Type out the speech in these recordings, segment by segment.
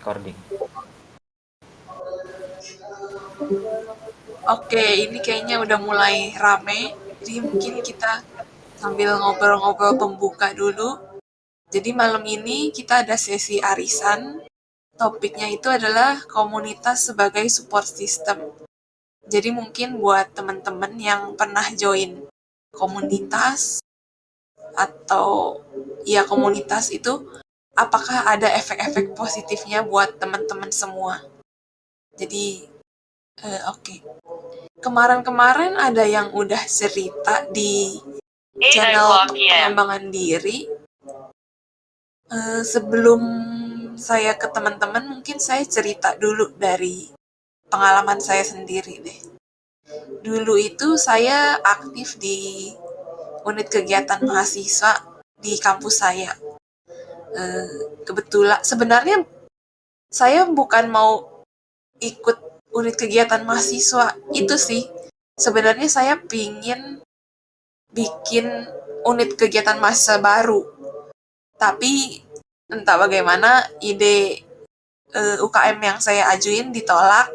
recording. Oke, ini kayaknya udah mulai rame. Jadi mungkin kita sambil ngobrol-ngobrol pembuka dulu. Jadi malam ini kita ada sesi arisan. Topiknya itu adalah komunitas sebagai support system. Jadi mungkin buat teman-teman yang pernah join komunitas atau ya komunitas itu, apakah ada efek-efek positifnya buat teman-teman semua. Jadi oke. Kemarin-kemarin ada yang udah cerita di channel pengembangan diri. Sebelum saya ke teman-teman, mungkin saya cerita dulu dari pengalaman saya sendiri deh. Dulu itu saya aktif di unit kegiatan mahasiswa di kampus saya. Kebetulan sebenarnya saya bukan mau ikut unit kegiatan mahasiswa itu sih. Sebenarnya saya pingin bikin unit kegiatan mahasiswa baru. Tapi entah bagaimana ide UKM yang saya ajuin ditolak.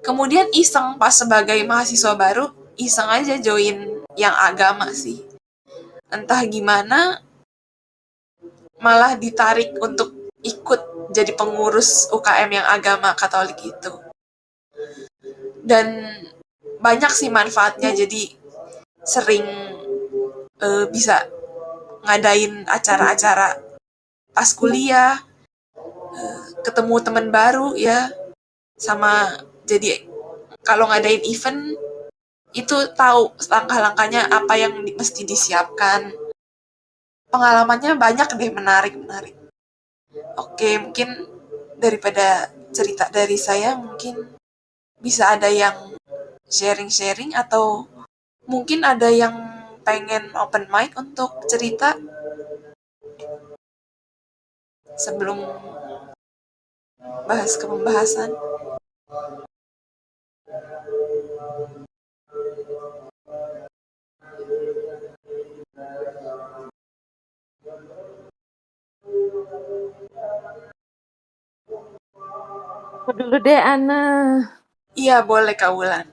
Kemudian iseng pas sebagai mahasiswa baru, iseng aja join yang agama sih. Entah gimana malah ditarik untuk ikut jadi pengurus UKM yang agama Katolik itu. Dan banyak sih manfaatnya, jadi sering bisa ngadain acara-acara pas kuliah, ketemu teman baru ya, sama jadi kalau ngadain event itu tahu langkah-langkahnya apa yang mesti disiapkan. Pengalamannya banyak deh, menarik. Oke, mungkin daripada cerita dari saya, mungkin bisa ada yang sharing-sharing atau mungkin ada yang pengen open mic untuk cerita sebelum bahas ke pembahasan. Aku dulu deh, Ana. Iya, boleh Kak Wulan.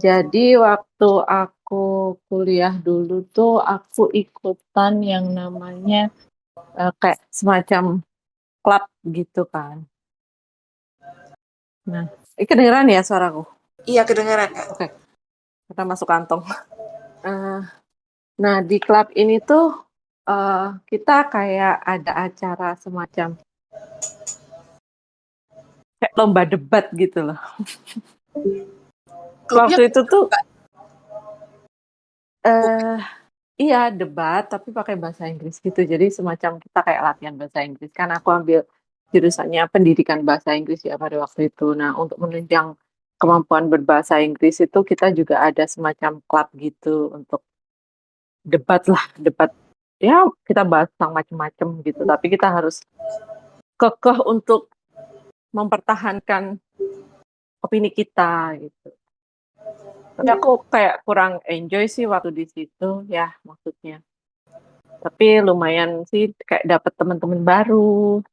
Jadi waktu aku kuliah dulu tuh aku ikutan yang namanya kayak semacam klub gitu kan. Nah, ini kedengeran ya suaraku? Iya, kedengaran Kak. Oke, kita masuk kantong. Nah, di klub ini tuh kita kayak ada acara semacam kayak lomba debat gitu loh. Klubnya Waktu itu tuh iya debat tapi pakai bahasa Inggris gitu. Jadi semacam kita kayak latihan bahasa Inggris. Kan aku ambil jurusannya pendidikan bahasa Inggris ya pada waktu itu. Nah, untuk menunjang kemampuan berbahasa Inggris itu kita juga ada semacam klub gitu untuk debat lah, debat. Ya, kita bahas tentang macam-macam gitu. Tapi kita harus kekeh untuk mempertahankan opini kita gitu. Tapi aku kayak kurang enjoy sih waktu di situ ya maksudnya. Tapi lumayan sih kayak dapat teman-teman baru,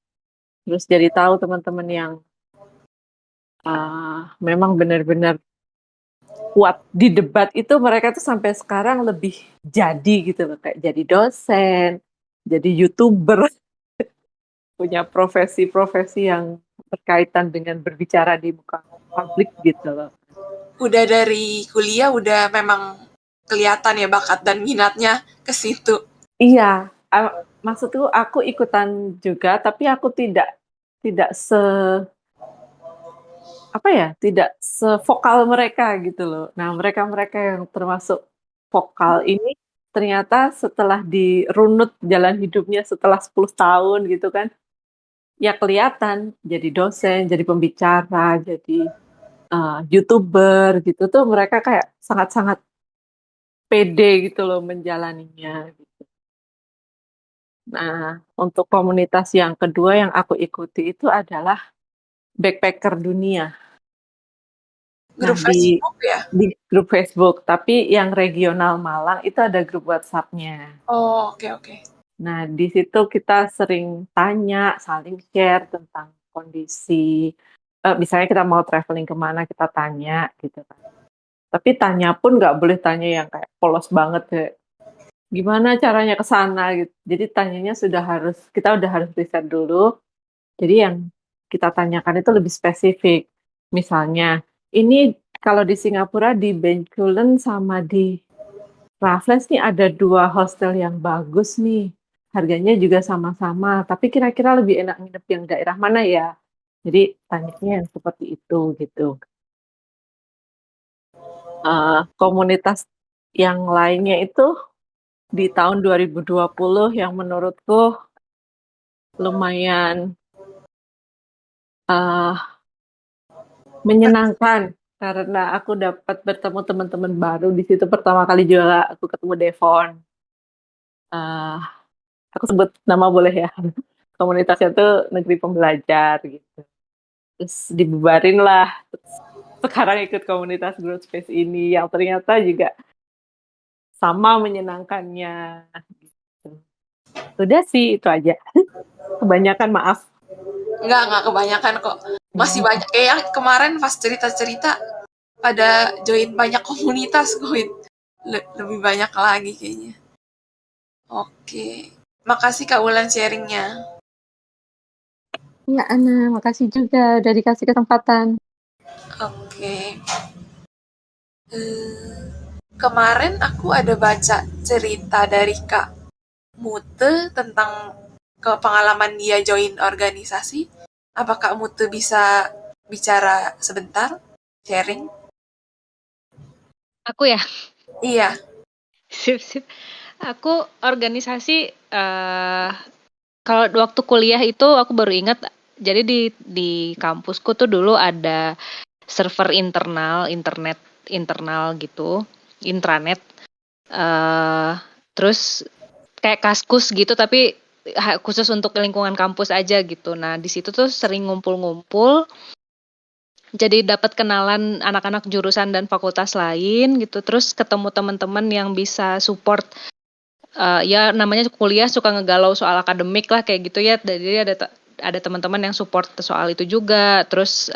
terus jadi tahu teman-teman yang memang benar-benar kuat di debat itu, mereka tuh sampai sekarang lebih jadi gitu loh, kayak jadi dosen, jadi YouTuber, punya profesi-profesi yang berkaitan dengan berbicara di muka publik gitu loh. Udah dari kuliah udah memang kelihatan ya bakat dan minatnya ke situ. Iya, maksudku aku ikutan juga, tapi aku tidak tidak sevokal mereka gitu loh. Nah, mereka-mereka yang termasuk vokal ini ternyata setelah dirunut jalan hidupnya setelah 10 tahun gitu kan, ya kelihatan jadi dosen, jadi pembicara, jadi YouTuber gitu tuh mereka kayak sangat-sangat pede gitu loh menjalaninya gitu. Nah, untuk komunitas yang kedua yang aku ikuti itu adalah Backpacker Dunia. Nah, Grup Facebook ya? di grup Facebook, tapi yang regional Malang itu ada grup WhatsApp-nya. Oh, oke. Nah, di situ kita sering tanya, saling share tentang kondisi, misalnya kita mau traveling kemana kita tanya gitu kan. Tapi tanya pun nggak boleh tanya yang kayak polos banget kayak, "Gimana caranya ke sana?" Gitu. Jadi tanyanya kita udah harus riset dulu, jadi yang kita tanyakan itu lebih spesifik. Misalnya, "Ini kalau di Singapura di Bencoolen sama di Raffles nih ada 2 hostel yang bagus nih, harganya juga sama-sama, tapi kira-kira lebih enak nginep yang daerah mana ya?" Jadi tanyanya yang seperti itu, gitu. Komunitas yang lainnya itu di tahun 2020 yang menurutku lumayan, eee, menyenangkan karena aku dapat bertemu teman-teman baru di situ pertama kali juga aku ketemu Devon. Eee, aku sebut nama boleh ya? Komunitasnya tuh Negeri Pembelajar gitu. Terus dibubarinlah, terus sekarang ikut komunitas Growth Space ini yang ternyata juga sama menyenangkannya gitu. Udah sih itu aja. Kebanyakan maaf. Nggak kebanyakan kok. Masih banyak. Kayak kemarin pas cerita-cerita pada join banyak komunitas, join lebih banyak lagi kayaknya. Oke. Makasih Kak Wulan sharingnya. Iya, Ana, makasih juga udah dikasih kesempatan. Oke. Eh, Kemarin aku ada baca cerita dari Kak Mute tentang pengalaman dia join organisasi. Apa Kak Mute bisa bicara sebentar? Sharing? Aku ya? Iya. Sip, sip. Aku organisasi, kalau waktu kuliah itu aku baru ingat, jadi di kampusku tuh dulu ada server internet internal gitu, intranet. Terus kayak Kaskus gitu, tapi khusus untuk lingkungan kampus aja gitu. Nah, di situ tuh sering ngumpul-ngumpul, jadi dapat kenalan anak-anak jurusan dan fakultas lain gitu. Terus ketemu teman-teman yang bisa support. Ya namanya kuliah suka ngegalau soal akademik lah kayak gitu ya. Jadi ada teman-teman yang support soal itu juga. Terus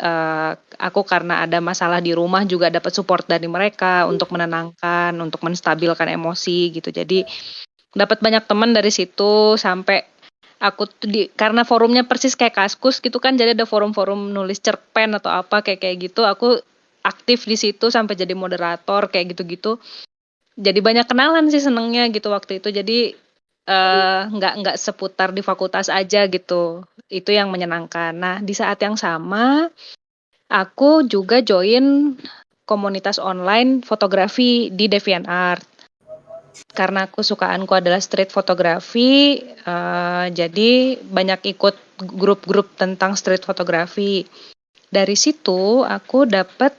aku karena ada masalah di rumah juga dapat support dari mereka untuk menenangkan, untuk menstabilkan emosi gitu. Jadi dapat banyak teman dari situ sampai aku tuh karena forumnya persis kayak Kaskus gitu kan, jadi ada forum-forum nulis cerpen atau apa kayak gitu. Aku aktif di situ sampai jadi moderator kayak gitu-gitu. Jadi banyak kenalan sih senengnya gitu waktu itu. Jadi nggak seputar di fakultas aja gitu. Itu yang menyenangkan. Nah, di saat yang sama aku juga join komunitas online fotografi di DeviantArt. Karena kesukaanku adalah street fotografi, jadi banyak ikut grup-grup tentang street fotografi. Dari situ aku dapat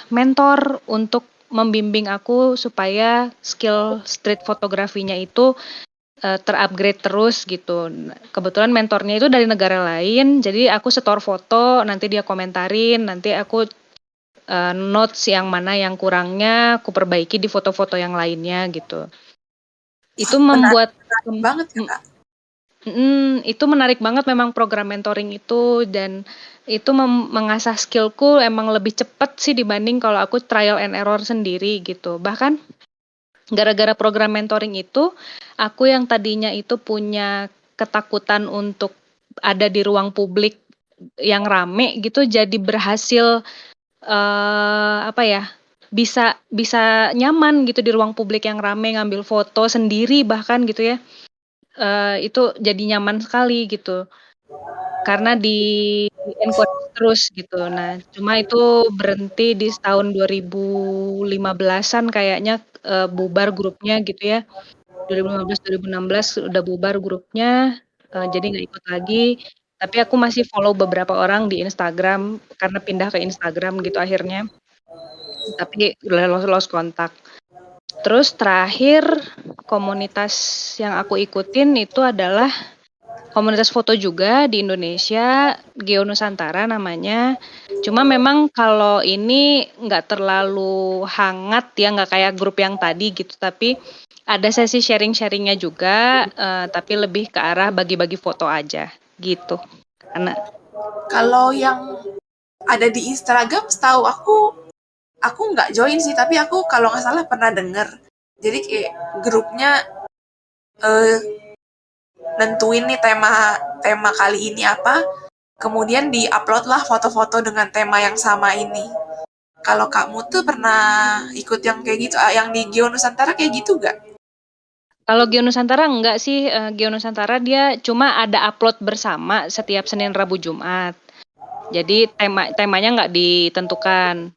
mentor untuk membimbing aku supaya skill street fotografinya itu terupgrade terus gitu. Kebetulan mentornya itu dari negara lain, jadi aku setor foto, nanti dia komentarin, nanti aku notes yang mana yang kurangnya aku perbaiki di foto-foto yang lainnya gitu. Itu membuat Menarik banget ya Kak. itu menarik banget memang program mentoring itu, dan itu mengasah skillku emang lebih cepat sih dibanding kalau aku trial and error sendiri gitu. Bahkan gara-gara program mentoring itu, aku yang tadinya itu punya ketakutan untuk ada di ruang publik yang rame gitu, jadi berhasil apa ya, bisa bisa nyaman gitu di ruang publik yang rame, ngambil foto sendiri bahkan gitu ya. Itu jadi nyaman sekali gitu. Karena di encourage terus gitu. Nah, cuma itu berhenti di tahun 2015-an kayaknya, bubar grupnya gitu ya. 2015, 2016 udah bubar grupnya, jadi nggak ikut lagi. Tapi aku masih follow beberapa orang di Instagram, karena pindah ke Instagram gitu akhirnya. Tapi lost kontak. Terus terakhir komunitas yang aku ikutin itu adalah komunitas foto juga di Indonesia, Geo Nusantara namanya. Cuma memang kalau ini nggak terlalu hangat ya, nggak kayak grup yang tadi gitu. Tapi ada sesi sharing-sharingnya juga, tapi lebih ke arah bagi-bagi foto aja gitu. Karena Kalau yang ada di Instagram, setahu aku nggak join sih, tapi aku kalau nggak salah pernah denger. Jadi kayak grupnya eh, nentuin nih tema kali ini apa, kemudian di-upload lah foto-foto dengan tema yang sama ini. Kalau kamu tuh pernah ikut yang kayak gitu, yang di Geo Nusantara kayak gitu gak? kalau Geo Nusantara enggak sih, Geo Nusantara dia cuma ada upload bersama setiap Senin, Rabu, Jumat. Jadi temanya nggak ditentukan,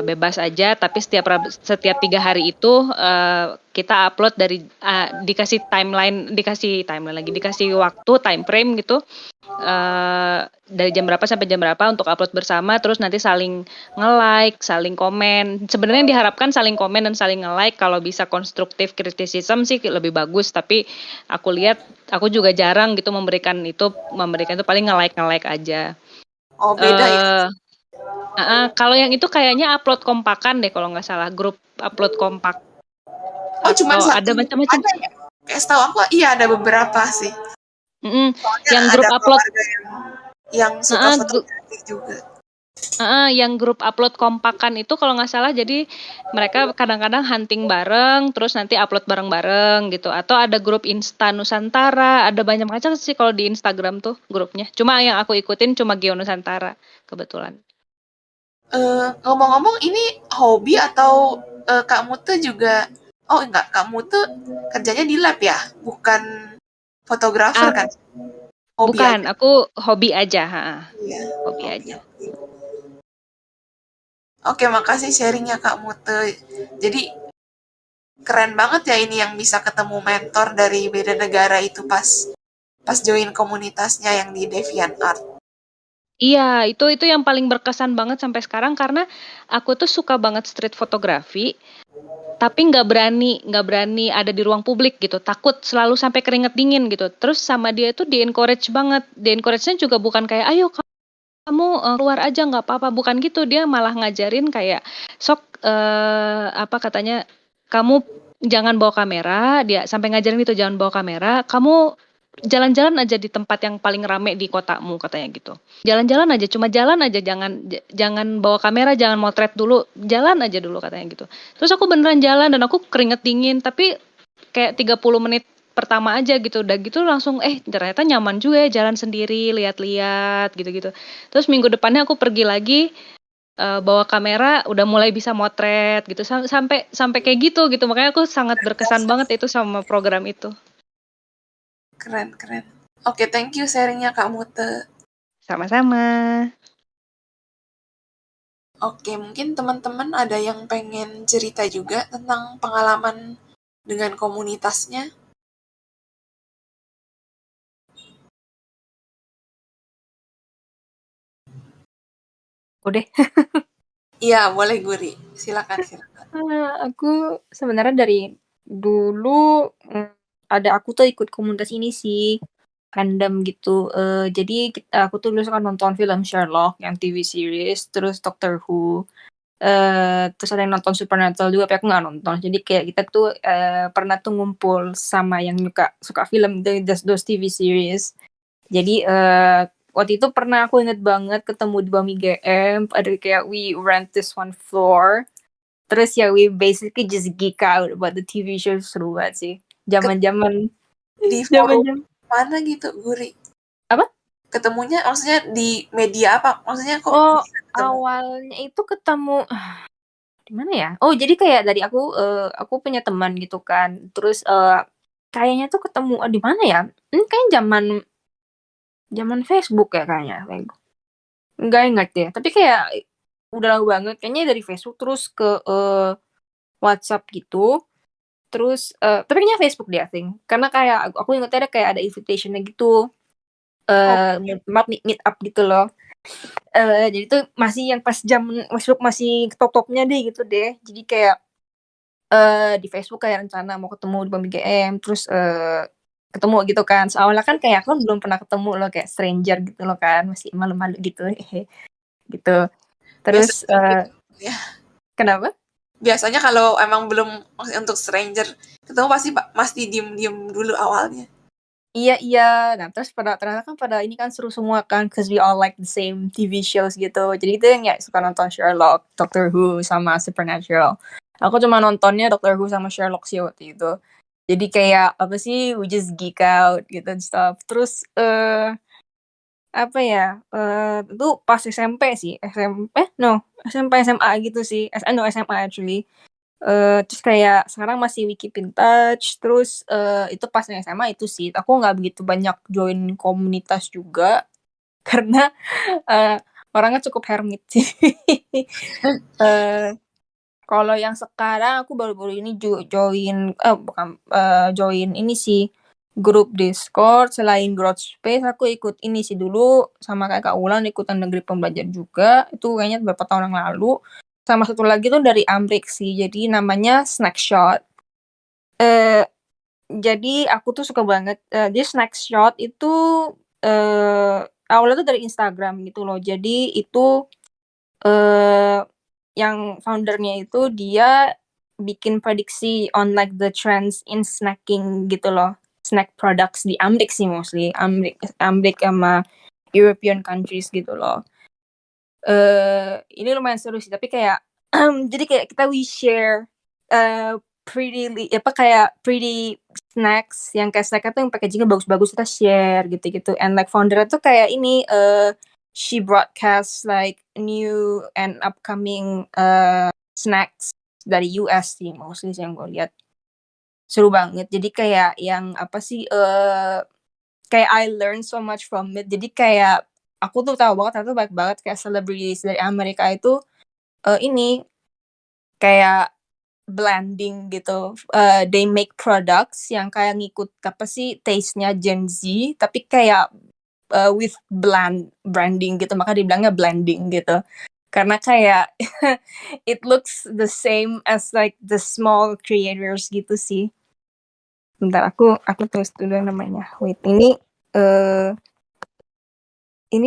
bebas aja. Tapi setiap 3 hari itu kita upload dikasih timeline lagi, dikasih waktu time frame gitu. Dari jam berapa sampai jam berapa untuk upload bersama, terus nanti saling nge-like, saling komen. Sebenarnya diharapkan saling komen dan saling nge-like, kalau bisa konstruktif criticism sih lebih bagus, tapi aku juga jarang gitu memberikan itu paling nge-like aja. Oh, beda ya? Kalau yang itu kayaknya upload kompakan deh kalau nggak salah, grup upload kompak Oh, cuma atau ada satu macam-macam. ada ya? Kayak setahu aku iya ada beberapa sih. Soalnya Yang grup ada upload, keluarga yang suka uh, fotografi juga. yang grup upload kompakan itu kalau nggak salah, jadi mereka kadang-kadang hunting bareng, terus nanti upload bareng-bareng gitu. Atau ada grup Insta Nusantara, ada banyak macam sih kalau di Instagram tuh grupnya. Cuma yang aku ikutin cuma Geo Nusantara kebetulan. Ngomong-ngomong, ini hobi atau kamu tuh juga? Oh enggak, kamu tuh kerjanya di lab ya, bukan fotografer Ah, kan? Hobi bukan, aja. aku hobi aja, Iya, hobi hobi. aja. Oke, makasih sharingnya Kak Mute. Jadi keren banget ya ini yang bisa ketemu mentor dari beda negara itu pas join komunitasnya yang di DeviantArt. Iya, itu yang paling berkesan banget sampai sekarang, karena aku tuh suka banget street photography, tapi nggak berani ada di ruang publik gitu, takut selalu sampai keringet dingin gitu. Terus sama dia itu di-encourage banget, di-encourage-nya juga bukan kayak ayo kamu keluar aja nggak apa-apa, bukan gitu. Dia malah ngajarin kayak sok, apa katanya, kamu jangan bawa kamera, dia sampai ngajarin gitu, jangan bawa kamera, kamu jalan-jalan aja di tempat yang paling rame di kotamu katanya gitu. Jalan-jalan aja, cuma jalan aja, jangan bawa kamera, jangan motret dulu, jalan aja dulu katanya gitu. Terus aku beneran jalan dan aku keringet dingin, tapi kayak 30 menit pertama aja gitu, udah gitu langsung ternyata nyaman juga ya jalan sendiri, lihat-lihat gitu-gitu. Terus minggu depannya aku pergi lagi, bawa kamera, udah mulai bisa motret gitu, sampai kayak gitu. Makanya aku sangat berkesan banget itu sama program itu. Keren, keren. Oke, thank you sharingnya Kak Mute. Sama-sama. Oke, mungkin teman-teman ada yang pengen cerita juga tentang pengalaman dengan komunitasnya. Udah. Iya, boleh Guri. Silakan, silakan. Aku sebenarnya dari dulu aku tuh ikut komunitas ini sih, fandom gitu. Jadi aku tuh dulu suka nonton film Sherlock yang TV series, terus Doctor Who. Terus ada yang nonton Supernatural juga, tapi aku nggak nonton. Jadi kayak kita tuh pernah tuh ngumpul sama yang suka film those TV series. Jadi waktu itu pernah aku inget banget ketemu di Bami GM, ada kayak we rent this one floor. Terus ya we basically just geek out about the TV show. Seru banget sih. Zaman-zaman Di forum mana gitu, Guri? Apa? Ketemunya maksudnya di media apa? Maksudnya kok bisa ketemu? Awalnya itu ketemu di mana ya? Oh, jadi kayak dari aku punya teman gitu kan. Terus kayaknya tuh ketemu di mana ya? Kayaknya zaman Facebook ya kayaknya. Enggak ingat deh. Tapi kayak udah lama banget. Kayaknya dari Facebook terus ke WhatsApp gitu. Terus tapi kayaknya Facebook deh, I think. Karena kayak aku ingetnya kayak ada invitation-nya gitu. Meet up gitu loh. Jadi tuh masih yang pas zaman Facebook masih top-topnya deh gitu deh. Jadi kayak di Facebook kayak rencana mau ketemu di BMGM, terus ketemu gitu kan. Soalnya kan kayak aku belum pernah ketemu loh, kayak stranger gitu loh kan, masih malu-malu gitu. Gitu. Terus Biasanya ya. kenapa? Biasanya kalau emang belum maksudnya untuk stranger ketemu pasti diem-diem dulu awalnya. Iya. Nah, terus ternyata kan pada ini kan seru semua kan, cause we all like the same TV shows gitu. Jadi itu yang ya suka nonton Sherlock, Doctor Who, sama Supernatural. Aku cuma nontonnya Doctor Who sama Sherlock sih waktu itu. Jadi kayak apa sih, we just geek out gitu and stuff. Terus apa ya? Itu pas SMP sih, SMP SMA gitu sih. SMA actually. Terus kayak sekarang masih we keep in touch. Terus itu pas SMA itu sih. Aku nggak begitu banyak join komunitas juga karena orangnya cukup hermit sih. Eh, Kalau yang sekarang aku baru-baru ini join ini sih, grup Discord. Selain Growth Space aku ikut ini sih dulu sama kayak Kak Ulan, ikutan Negeri Pembelajar juga. Itu kayaknya beberapa tahun yang lalu. Sama satu lagi tuh dari Amrik sih, jadi namanya Snackshot. Jadi aku tuh suka banget, dia Snackshot itu awalnya tuh dari Instagram gitu loh. Jadi itu yang foundernya itu dia bikin prediksi on like the trends in snacking gitu loh. Snack products di Amrik sih mostly. Amrik sama European countries gitu loh. Ini lumayan seru sih, tapi kayak jadi kayak we share pretty snacks yang kayak snacknya tuh yang packagingnya bagus-bagus, kita share gitu-gitu. And like founder tuh kayak ini she broadcast like new and upcoming snacks dari US sih mostly sih yang gue lihat. Seru banget. Jadi kayak yang apa sih kayak I learn so much from it. Jadi kayak aku tuh tahu banget ternyata baik banget kayak celebrities dari Amerika itu ini kayak blending gitu. They make products yang kayak ngikut apa sih taste-nya Gen Z, tapi kayak with branding gitu, maka dibilangnya blending gitu. Karena kayak it looks the same as like the small creators gitu sih. Bentar, aku tulis dulu namanya. Wait, ini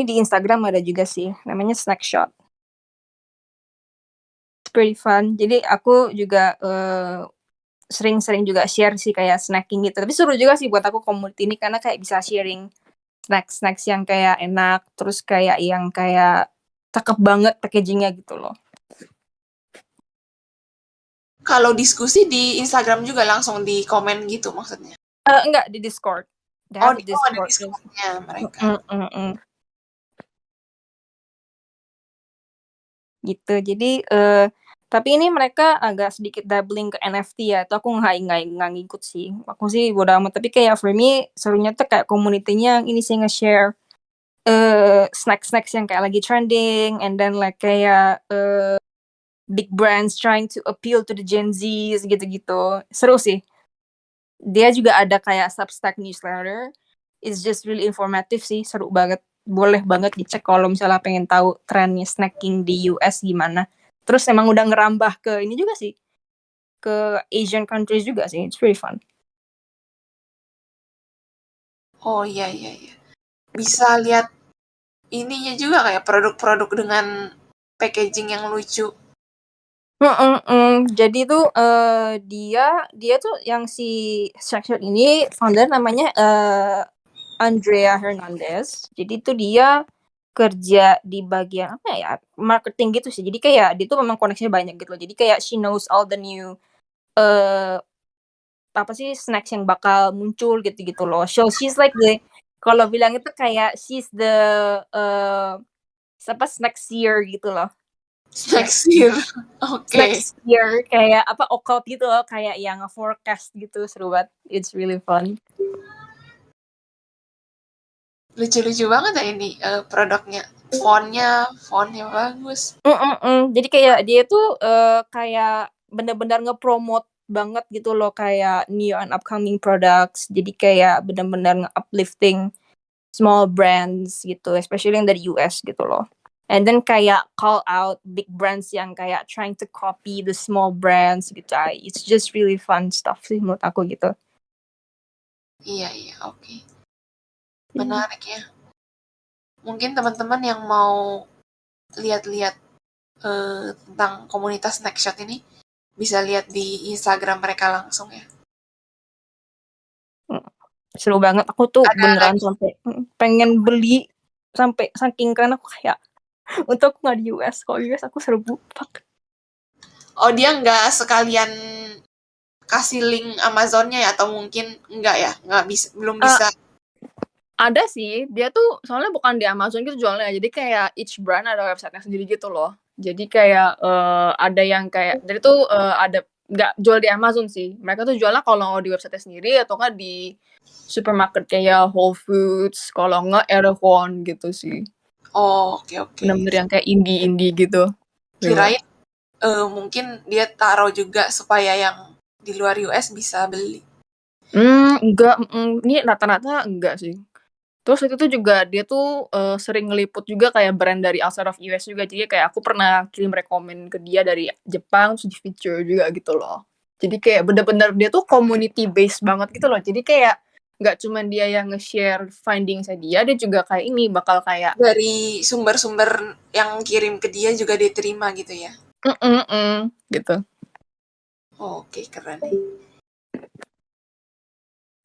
di Instagram ada juga sih, namanya Snackshot. It's pretty fun. Jadi aku juga sering-sering juga share sih kayak snacking gitu. Tapi seru juga sih buat aku community ini karena kayak bisa sharing snacks yang kayak enak, terus kayak yang kayak cakep banget packagingnya gitu loh. Kalau diskusi di Instagram juga langsung di komen gitu maksudnya. Enggak, di Discord. Ada Discord-nya mereka. Gitu. Jadi tapi ini mereka agak sedikit dabbling ke NFT ya. Itu aku nggak ngikut sih. Aku sih bodo amat. Tapi kayak for me serunya tuh kayak community-nya ini sih nge-share snacks yang kayak lagi trending, and then like kayak big brands trying to appeal to the Gen Zs gitu-gitu. Seru sih. Dia juga ada kayak Substack newsletter. It's just really informative sih, seru banget. Boleh banget dicek kalau misalnya pengen tahu trennya snacking di US gimana. Terus emang udah ngerambah ke ini juga sih, ke Asian countries juga sih. It's really fun. Oh iya. Bisa lihat ininya juga kayak produk-produk dengan packaging yang lucu. Jadi tuh dia tuh yang si Snackshot ini founder namanya Andrea Hernandez. Jadi tuh dia kerja di bagian apa ya, marketing gitu sih. Jadi kayak dia tuh memang koneksinya banyak gitu loh. Jadi kayak she knows all the new apa sih snacks yang bakal muncul gitu-gitu loh. So she's like kalau bilang itu kayak she's the snack seer gitu loh. Snackseer. Oke. Snackseer kayak apa occult gitu loh, kayak yang forecast gitu. Seru banget. It's really fun. Lucu-lucu banget ya ini produknya. Fontnya bagus. Jadi kayak dia tuh kayak benar-benar nge-promote banget gitu loh, kayak new and upcoming products. Jadi kayak benar-benar nge-uplifting small brands gitu, especially yang dari US gitu loh. And then kayak call out big brands yang kayak trying to copy the small brands gitu. It's just really fun stuff sih menurut aku gitu. Iya, oke. Menarik ya. Mungkin teman-teman yang mau lihat-lihat tentang komunitas Snackshot ini bisa lihat di Instagram mereka langsung ya. Seru banget. Aku tuh Ada beneran lagi. sampai pengen beli sampai saking keren aku kayak untuk aku nggak di US. Kalau US aku serbu. Fuck. Oh, dia nggak sekalian kasih link Amazonnya ya, atau mungkin enggak ya? Nggak bisa, belum bisa. Ada sih, dia tuh soalnya bukan di Amazon gitu jualnya, jadi kayak each brand ada websitenya sendiri gitu loh. Jadi kayak ada yang kayak, dari tuh ada nggak jual di Amazon sih. Mereka tuh jualnya kalau di websitenya sendiri atau nggak di supermarket kayak Whole Foods, kalau nggak Erewhon gitu sih. Oh, oke. Bener-bener yang kayak indie gitu. Kirain mungkin dia taruh juga supaya yang di luar US bisa beli. Enggak, ini rata-rata enggak sih. Terus itu tuh juga dia tuh sering ngeliput juga kayak brand dari outside of US juga. Jadi kayak aku pernah kirim rekomen ke dia dari Jepang terus di feature juga gitu loh. Jadi kayak bener-bener dia tuh community based banget gitu loh. Jadi kayak nggak cuman dia yang nge-share findings dia juga kayak ini bakal kayak Dari sumber-sumber yang kirim ke dia juga diterima gitu ya. gitu. Oh, oke, keren nih.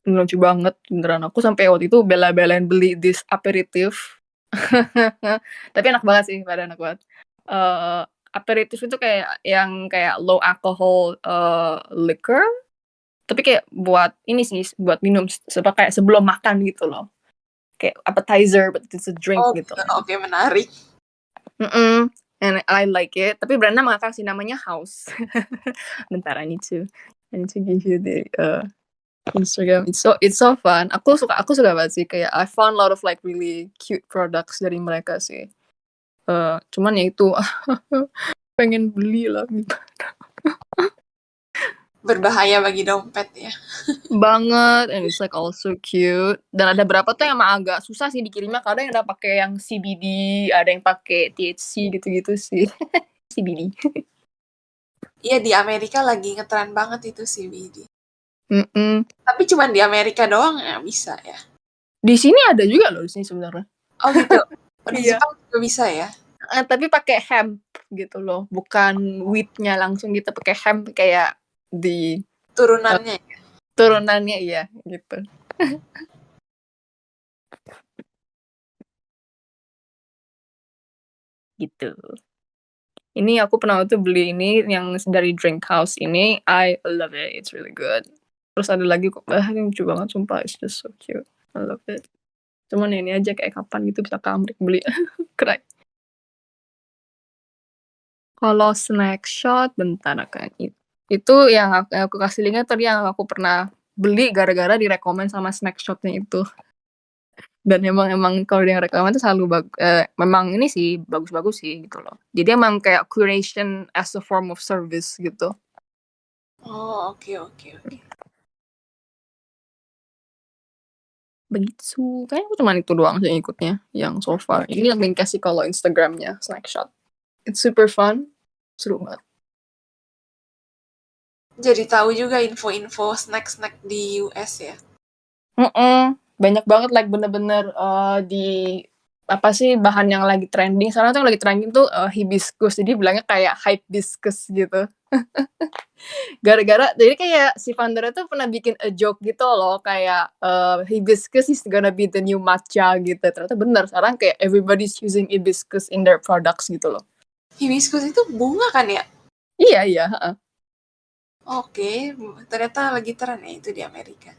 Lucu banget beneran, aku sampai waktu itu bela-belain beli this aperitif. Tapi enak banget sih, pada enak banget. Aperitif itu kayak yang kayak low alcohol liquor, tapi kayak buat ini sih, buat minum kayak sebelum makan gitu loh. Kayak appetizer but it's a drink Oh, gitu. oke, menarik. And I like it. Tapi brandnya mengakak sih, namanya House. Bentar, I need to give you the Instagram. It's so fun. Aku suka banget sih, kayak I found a lot of like really cute products dari mereka sih. Cuman ya itu pengen beli lah Berbahaya bagi dompet ya. banget, and it's like also cute. Dan ada berapa tuh yang emang agak susah sih dikirimnya, kadang yang udah pakai yang CBD, ada yang pakai THC gitu-gitu sih. CBD. Iya, di Amerika lagi ngetren banget itu CBD. Mm-mm. Tapi cuma di Amerika doang ya bisa ya. Di sini ada juga loh, di sini sebenarnya. Oh gitu. Di Iya. Jepang juga bisa ya. Tapi pakai hemp gitu loh, bukan weed-nya langsung gitu, pakai hemp kayak di Turunannya ya. turunannya, iya gitu. Gitu. Ini aku pernah waktu beli ini yang dari Drink House ini, I love it, it's really good. Terus ada lagi kok, ini lucu banget sumpah, it's just so cute, I love it. Cuman ini aja kayak kapan gitu bisa ke Amrik beli, keren. Kalau Snackshot, bentar kan itu yang aku kasih linknya tadi yang aku pernah beli gara-gara direkomend sama Snackshotnya itu. Dan emang kalau yang rekaman itu selalu memang ini sih bagus-bagus sih gitu loh. Jadi emang kayak curation as a form of service gitu. Oh, oke. Begitu. Kayaknya aku cuma itu doang sih ikutnya yang so far. Ini yang kasih kalau Instagramnya Snackshot. It's super fun. Seru banget. Jadi tahu juga info-info snack-snack di US ya. Banyak banget like bener-bener di apa sih bahan yang lagi trending. Sekarang tuh yang lagi trending tuh hibiscus. Jadi bilangnya kayak hibiscus gitu. Gara-gara jadi kayak si founder tuh pernah bikin a joke gitu loh, kayak hibiscus is gonna be the new matcha gitu. Ternyata bener, sekarang kayak everybody's using hibiscus in their products gitu loh. Hibiscus itu bunga kan ya? Iya. Oke, ternyata lagi tren ya itu di Amerika.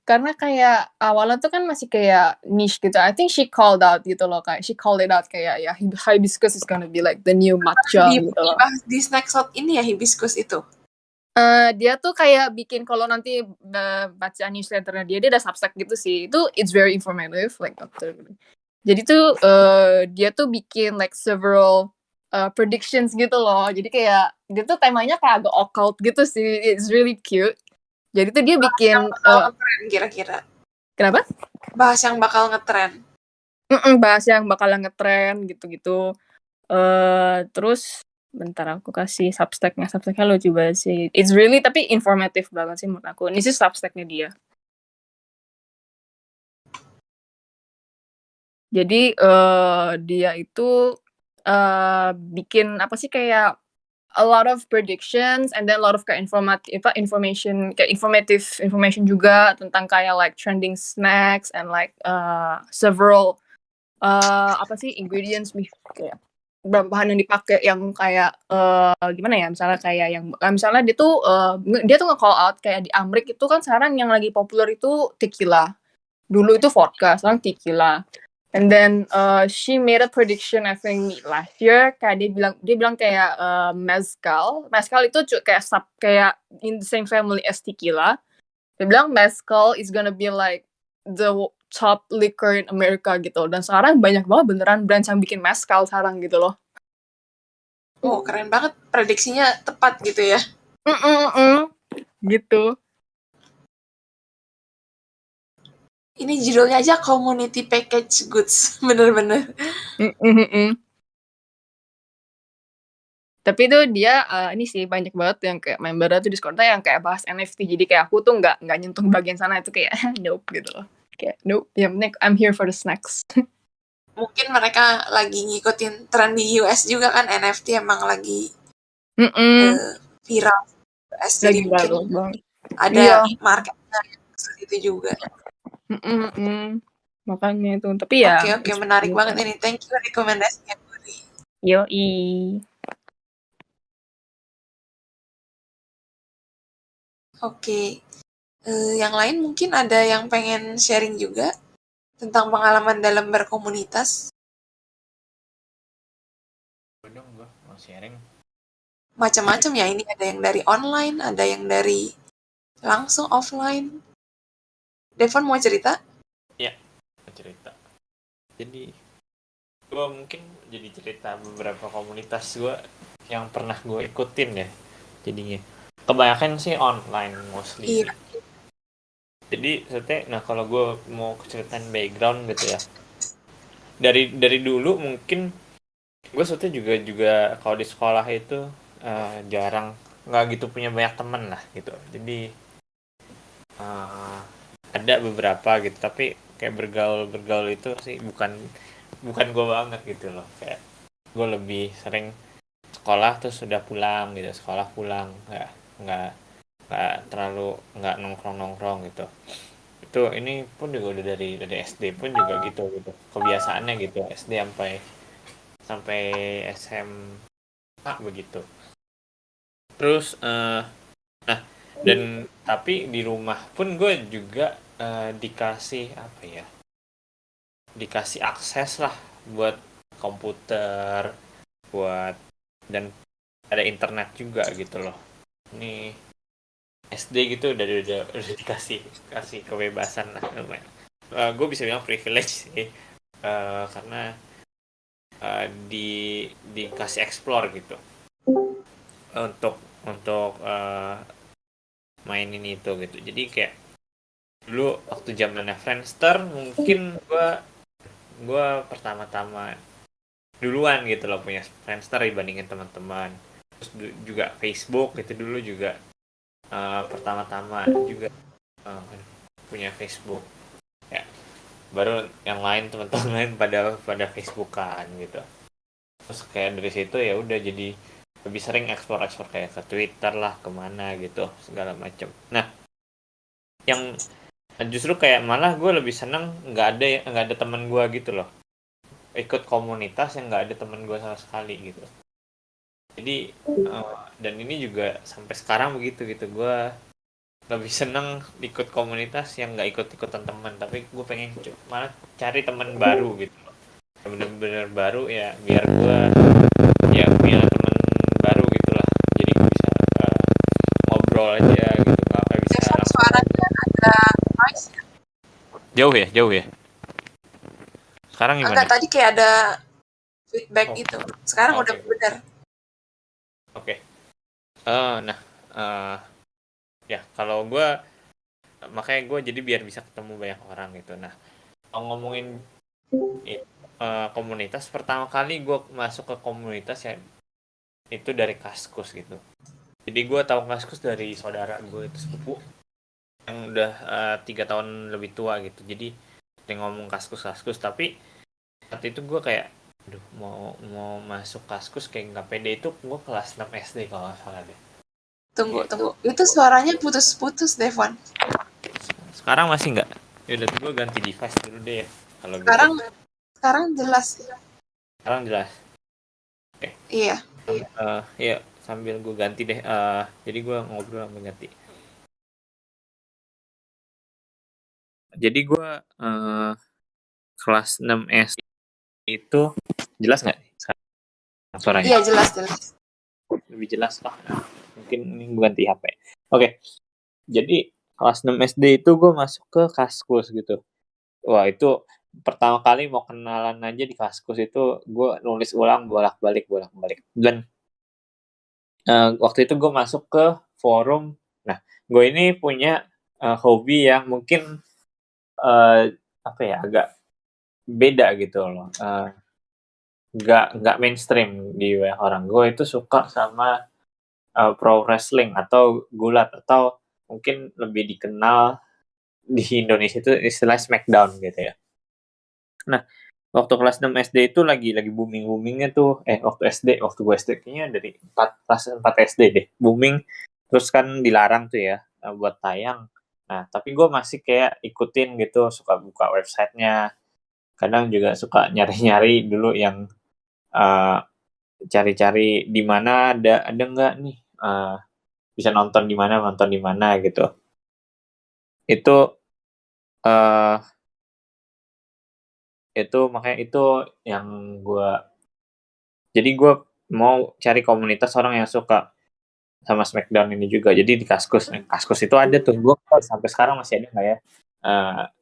Karena kayak awalnya tuh kan masih kayak niche gitu. I think she called out gitu loh, kayak she called it out kayak ya hibiscus is gonna be like the new matcha gitu loh. Dibahas di Snackshot ini ya hibiscus itu. Dia tuh kayak bikin, kalau nanti baca newsletternya dia ada Substack gitu sih. Itu it's very informative like jadi tuh dia tuh bikin like several predictions gitu loh. Jadi kayak dia tuh temanya kayak agak occult gitu sih. It's really cute. Jadi tuh dia bikin ngetren kira-kira. Kenapa? Bahas yang bakal ngetren. Bahas yang bakalan ngetren gitu-gitu. Terus bentar aku kasih Substacknya lucu banget sih. It's really tapi informatif banget sih menurut aku. Ini sih Substacknya dia. Jadi dia itu bikin apa sih kayak a lot of predictions and then a lot of kayak informative information juga tentang kayak like trending snacks and like several apa sih ingredients kayak beberapa bahan yang dipakai yang kayak gimana ya misalnya kayak yang misalnya dia tuh nge-call out kayak di Amrik itu kan sekarang yang lagi populer itu tequila. Dulu itu vodka, sekarang tequila. And then she made a prediction I think last year kayak dia bilang kayak mezcal. Mezcal itu kayak in the same family as tequila. Dia bilang mezcal is gonna be like the top liquor in America gitu. Dan sekarang banyak banget beneran brand yang bikin mezcal sekarang gitu loh. Oh, keren banget. Prediksinya tepat gitu ya. Gitu. Ini judulnya aja community package goods. Bener-bener. Tapi itu dia ini sih banyak banget yang kayak membernya tuh Discord-nya yang kayak bahas NFT. Jadi kayak aku tuh nggak nyentuh bagian sana itu kayak nope gitu loh. Kayak nope, yang penting I'm here for the snacks. Mungkin mereka lagi ngikutin tren di US juga kan, NFT emang lagi viral US, jadi mungkin ada marketnya itu juga. Makanya itu, tapi ya Oke, menarik banget ini. Thank you rekomendasinya, Puri. Yoi. Oke. Yang lain mungkin ada yang pengen sharing juga tentang pengalaman dalam berkomunitas. Dong, gue mau sharing. Macam-macam ya, ini ada yang dari online, ada yang dari langsung offline. Devon mau cerita? Iya, mau cerita. Jadi gue mungkin jadi cerita beberapa komunitas gue yang pernah gue ikutin ya. Jadinya kebanyakan sih online mostly. Iya. Jadi nah kalau gue mau ceritain background gitu ya. Dari dulu mungkin gue juga kalau di sekolah itu jarang, nggak gitu punya banyak temen lah gitu. Jadi ada beberapa gitu, tapi kayak bergaul itu sih bukan gue banget gitu loh. Kayak gue lebih sering sekolah terus sudah pulang gitu, sekolah pulang, nggak terlalu nggak nongkrong gitu. Itu ini pun juga udah dari SD pun juga gitu kebiasaannya gitu, SD sampai SMA begitu. Terus nah, dan tapi di rumah pun gue juga dikasih apa ya, dikasih akses lah buat komputer, dan ada internet juga gitu loh. Ini SD gitu udah dikasih kebebasan lah lumayan. Gue bisa bilang privilege sih, karena dikasih explore gitu untuk mainin itu gitu. Jadi kayak dulu waktu zamannya Friendster mungkin gue pertama-tama duluan gitu loh punya Friendster dibandingin teman-teman. Terus juga Facebook itu dulu juga pertama-tama juga punya Facebook ya, baru yang lain teman-teman lain pada Facebookan gitu. Terus kayak dari situ ya udah jadi lebih sering explore kayak ke Twitter lah, kemana gitu segala macam. Nah, yang justru kayak malah gue lebih seneng nggak ada teman gue gitu loh, ikut komunitas yang nggak ada teman gue sama sekali gitu. Jadi dan ini juga sampai sekarang begitu gitu, gue lebih seneng ikut komunitas yang nggak ikut-ikutan teman, tapi gue pengen malah cari teman baru gitu loh, bener-bener baru ya, biar gue ya punya teman baru gitu lah, jadi gue bisa ngobrol aja gitu, nggak bisa Devon, suaranya ada noise ya? jauh ya sekarang gimana? Agak tadi kayak ada feedback gitu. Sekarang udah benar. Oke. Nah, ya kalau gue makanya gue jadi biar bisa ketemu banyak orang gitu. Nah, kalau ngomongin komunitas, pertama kali gue masuk ke komunitas ya itu dari Kaskus gitu. Jadi gue tahu Kaskus dari saudara gue itu sepupu yang udah 3 tahun lebih tua gitu. Jadi dia ngomong Kaskus, tapi saat itu gue kayak aduh mau masuk Kaskus kayak nggak pede. Itu gue kelas 6 SD kalau nggak salah deh. Tunggu. Itu suaranya putus-putus, Devon. Sekarang masih nggak? Yaudah gue ganti device dulu deh ya kalau gitu. Sekarang jelas. Sekarang jelas. Iya. Ya sambil gue ganti deh. Jadi gue ngobrol sambil ganti. Jadi gue kelas 6 SD itu jelas nggak suaranya? Iya, jelas. Lebih jelas lah. Mungkin ini gue ganti HP. Oke. Jadi kelas 6 SD itu gue masuk ke Kaskus gitu. Wah itu pertama kali mau kenalan aja di Kaskus itu gue nulis ulang bolak-balik. Dan waktu itu gue masuk ke forum. Nah, gue ini punya hobi yang mungkin agak beda gitu loh. Nggak mainstream di orang. Gue itu suka sama pro wrestling atau gulat, atau mungkin lebih dikenal di Indonesia itu istilah Smackdown gitu ya. Nah, waktu kelas 6 SD itu lagi booming-boomingnya tuh, waktu gue SD kayaknya dari kelas 4 SD deh, booming, terus kan dilarang tuh ya buat tayang. Nah, tapi gue masih kayak ikutin gitu, suka buka websitenya, kadang juga suka nyari-nyari dulu yang cari-cari di mana ada nggak nih bisa nonton di mana gitu. Itu makanya itu yang jadi gue mau cari komunitas orang yang suka sama Smackdown ini juga. Jadi di Kaskus itu ada tuh, gue sampai sekarang masih ada nggak ya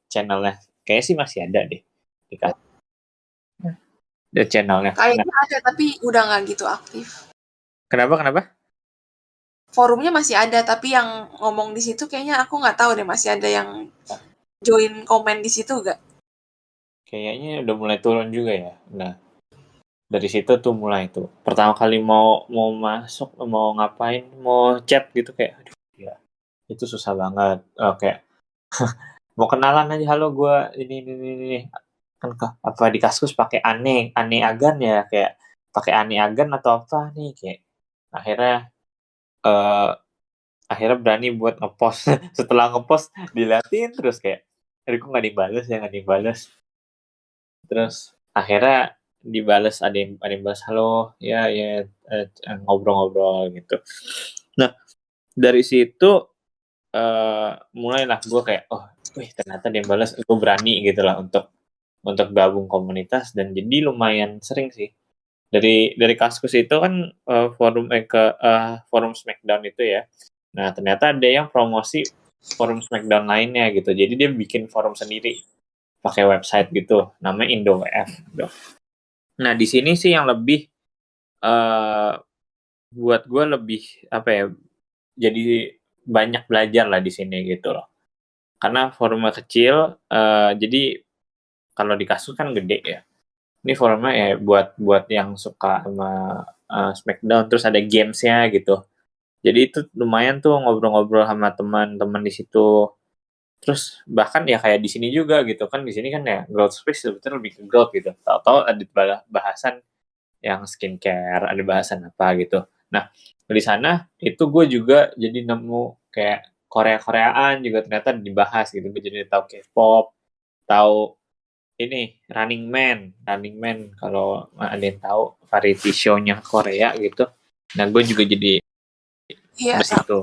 channelnya? Kayaknya sih masih ada deh di Kaskus. Ada channelnya. Kayaknya ada, tapi udah nggak gitu aktif. Kenapa? Forumnya masih ada, tapi yang ngomong di situ kayaknya aku nggak tahu deh, masih ada yang join komen di situ nggak? Kayaknya udah mulai turun juga ya. Nah, dari situ tuh mulai tuh. Pertama kali mau masuk, mau ngapain, mau chat gitu kayak, aduh ya, itu susah banget. Kayak mau kenalan aja, halo gue ini. Kan apa di Kaskus pakai aneh agan ya, kayak pakai aneh agan atau apa nih, kayak akhirnya berani buat ngepost. Setelah ngepost diliatin terus kayak aduh kok nggak dibalas. Terus akhirnya dibales, ada yang balas halo ya ngobrol-ngobrol gitu. Nah dari situ mulailah gue kayak ternyata dia balas, gue berani gitu lah untuk gabung komunitas, dan jadi lumayan sering sih dari Kaskus itu kan forum Smackdown itu ya. Nah ternyata ada yang promosi forum Smackdown lainnya gitu, jadi dia bikin forum sendiri pakai website gitu, namanya IndoWF. Nah di sini sih yang lebih buat gue lebih jadi banyak belajar lah di sini gitu loh, karena forumnya kecil. Jadi kalau di Kaskus kan gede ya, ini forumnya ya buat yang suka sama Smackdown, terus ada gamesnya gitu. Jadi itu lumayan tuh ngobrol-ngobrol sama teman-teman di situ. Terus bahkan ya kayak di sini juga gitu kan, di sini kan ya growth space sebetulnya lebih ke growth gitu. Tahu-tahu ada bahasan yang skincare, ada bahasan apa gitu. Nah di sana itu gue juga jadi nemu kayak Koreaan juga ternyata dibahas gitu. Gue jadi tahu K-pop, tahu ini Running Man kalau ada yang tahu variety show-nya Korea gitu. Nah gue juga jadi situ.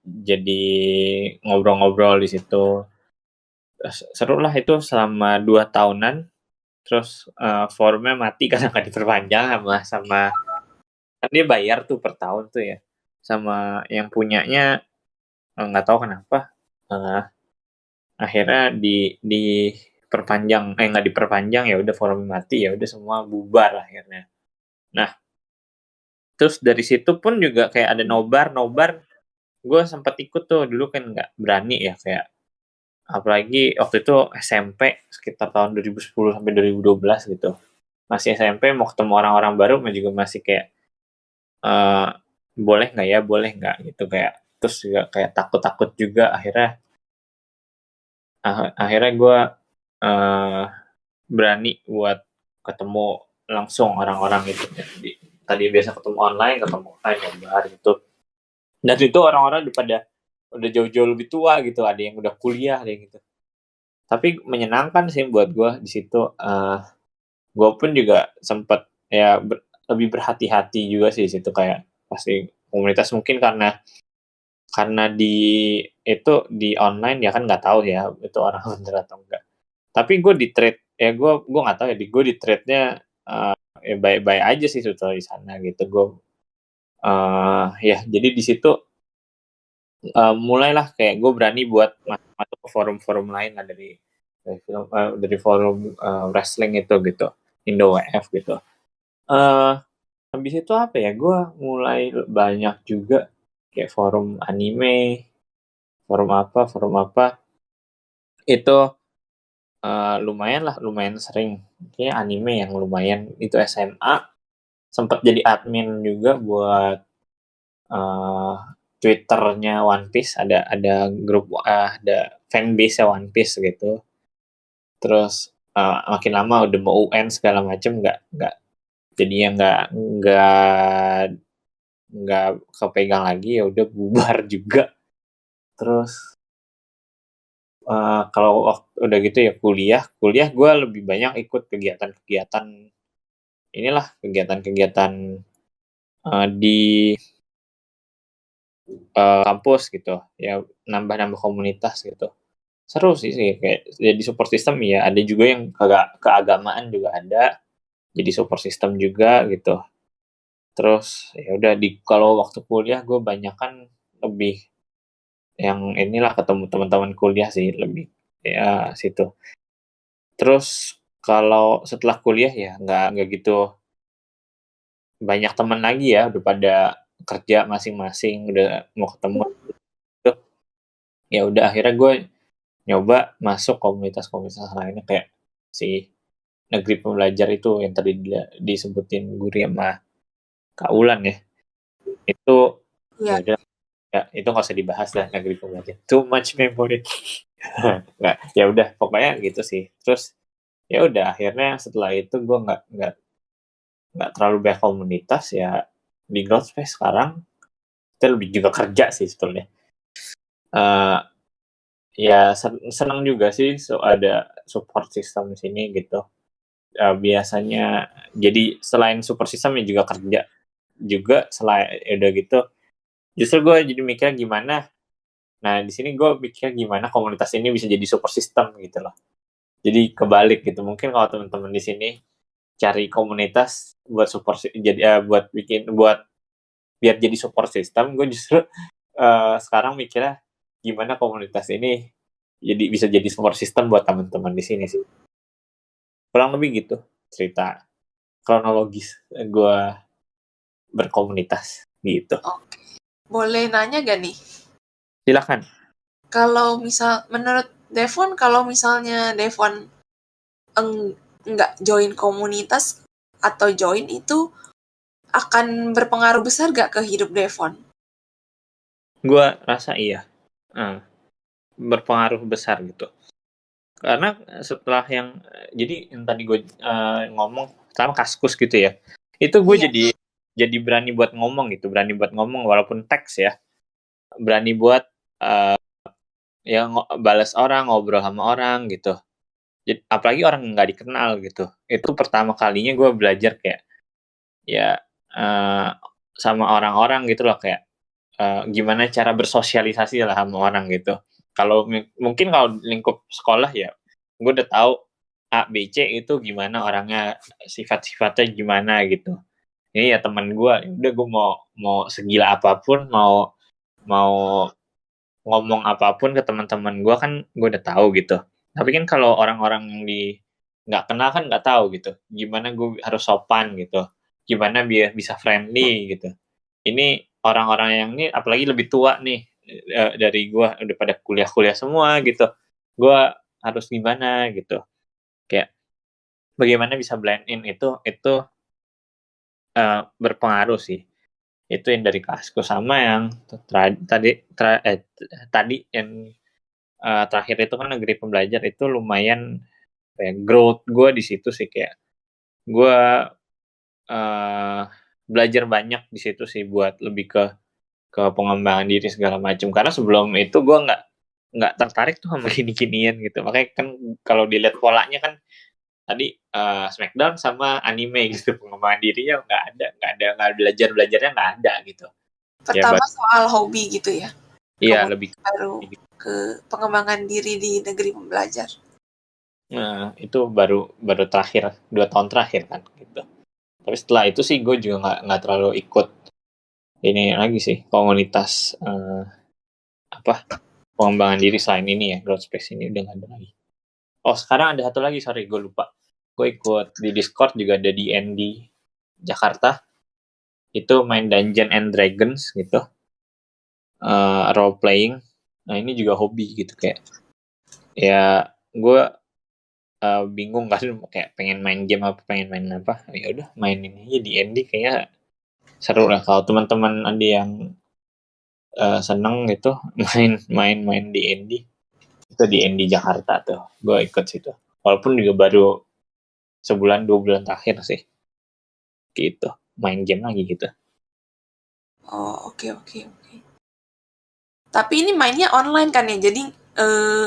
Jadi ngobrol-ngobrol di situ. Seru lah itu selama 2 tahunan. Terus forumnya mati karena nggak diperpanjang sama kan dia bayar tuh per tahun tuh ya. Sama yang punyanya nggak tahu kenapa akhirnya diperpanjang, nggak diperpanjang, ya udah forum mati, ya udah semua bubar akhirnya. Nah terus dari situ pun juga kayak ada nobar, gue sempat ikut tuh dulu, kan nggak berani ya, kayak apalagi waktu itu SMP sekitar tahun 2010 sampai 2012 gitu, masih SMP, mau ketemu orang-orang baru juga masih kayak boleh nggak gitu, kayak terus juga kayak takut juga. Akhirnya gue berani buat ketemu langsung orang-orang gitu. Jadi, tadi biasa ketemu online nobar gitu. Dan itu orang-orang udah jauh-jauh lebih tua gitu, ada yang udah kuliah, ada yang gitu. Tapi menyenangkan sih buat gue di situ. Gue pun juga sempat ya lebih berhati-hati juga sih di situ, kayak pasti komunitas mungkin karena di online ya kan nggak tahu ya itu orang bener atau enggak. Tapi gue di trade ya gue nggak tahu ya, gue di trade-nya ya baik-baik aja sih setelah di sana gitu. Gue ya jadi di situ mulailah kayak gue berani buat masuk ke forum-forum lain lah, dari forum wrestling itu gitu, Indo WF gitu. Habis itu apa ya, gue mulai banyak juga kayak forum anime, forum apa itu lumayan sering. Kayak anime yang lumayan itu SMA, sempat jadi admin juga buat Twitternya One Piece, ada grup ada fanbase One Piece gitu. Terus makin lama udah mau UN segala macem nggak jadinya nggak kepegang lagi, ya udah bubar juga. Terus kalau udah gitu ya kuliah gue lebih banyak ikut kegiatan-kegiatan di kampus gitu ya, nambah komunitas gitu. Seru sih kayak jadi support system ya, ada juga yang keagamaan juga ada, jadi support system juga gitu. Terus ya udah kalau waktu kuliah gue banyak kan lebih yang ketemu teman-teman kuliah sih, lebih ya situ. Terus kalau setelah kuliah ya nggak gitu banyak teman lagi ya, udah pada kerja masing-masing, udah mau ketemu gitu. Ya udah akhirnya gue nyoba masuk komunitas-komunitas lainnya kayak si Negeri Pembelajar itu yang tadi disebutin Guri sama Kak Ulan ya. Itu ya Iya. udah ya, itu nggak usah dibahas lah, Negeri Pembelajar. Too much memory. Nggak, ya udah pokoknya gitu sih. Terus ya udah akhirnya setelah itu gue nggak terlalu banyak komunitas ya. Di Growth Space sekarang kita lebih juga kerja sih sebetulnya. Ya senang juga sih ada support system di sini gitu. Biasanya jadi selain support system ya juga kerja juga, selain udah gitu justru gue jadi mikir gimana, nah di sini gue mikir gimana komunitas ini bisa jadi support system gitu loh. Jadi kebalik gitu, mungkin kalau teman-teman di sini cari komunitas buat support jadi buat biar jadi support system, gue justru sekarang mikirnya gimana komunitas ini bisa jadi support system buat teman-teman di sini sih. Kurang lebih gitu cerita kronologis gue berkomunitas gitu. Oke. Boleh nanya gak nih? Silakan. Kalau menurut Devon, kalau misalnya Devon enggak join komunitas atau join itu akan berpengaruh besar gak ke hidup Devon? Gue rasa iya. Berpengaruh besar gitu. Karena setelah jadi yang tadi gue ngomong sama Kaskus gitu ya, itu gue Iya. jadi berani buat ngomong gitu, berani buat ngomong walaupun teks ya, berani buat ya balas orang, ngobrol sama orang gitu. Jadi, apalagi orang nggak dikenal gitu. Itu pertama kalinya gue belajar kayak ya sama orang-orang gitu loh, kayak gimana cara bersosialisasi lah sama orang gitu. Kalau mungkin kalau lingkup sekolah ya gue udah tahu A, B, C itu gimana orangnya, sifat-sifatnya gimana gitu. Ini ya teman gue, udah gue mau segila apapun, mau ngomong apapun ke teman-teman gue kan gue udah tahu gitu. Tapi kan kalau orang-orang yang nggak kenal kan nggak tahu gitu. Gimana gue harus sopan gitu. Gimana biar bisa friendly gitu. Ini orang-orang yang ini apalagi lebih tua nih dari gue, udah pada kuliah-kuliah semua gitu. Gue harus gimana gitu. Kayak bagaimana bisa blend in itu berpengaruh sih. Itu yang dari Kaskus, sama yang tadi yang terakhir itu kan Negeri Pembelajar itu lumayan kayak growth gue di situ sih, kayak gue belajar banyak di situ sih buat lebih ke pengembangan diri segala macam, karena sebelum itu gue nggak tertarik tuh sama gini-ginian gitu. Makanya kan kalau dilihat polanya kan tadi Smackdown sama anime gitu, pengembangan dirinya nggak belajarnya nggak ada gitu. Pertama soal hobi gitu ya. Iya, Kemudian lebih baru ke pengembangan diri di negeri pembelajar. nah itu baru terakhir 2 tahun terakhir kan gitu. Tapi setelah itu sih gue juga nggak terlalu ikut ini lagi sih, komunitas pengembangan diri selain ini ya, growth space ini udah nggak ada lagi. Oh, sekarang ada satu lagi, sorry gue lupa. Gue ikut di Discord juga, ada di ND Jakarta. Itu main Dungeon and Dragons gitu. Role playing. Nah, ini juga hobi gitu, kayak ya gue bingung kan, kayak pengen main game apa, pengen main apa. Ya udah mainin aja di ND, kayaknya seru lah kalau teman-teman ada yang seneng gitu main di ND. Itu di ND Jakarta tuh, gue ikut situ. Walaupun juga baru 1-2 bulan terakhir sih gitu, main game lagi gitu. Oh, oke. Tapi ini mainnya online kan ya, jadi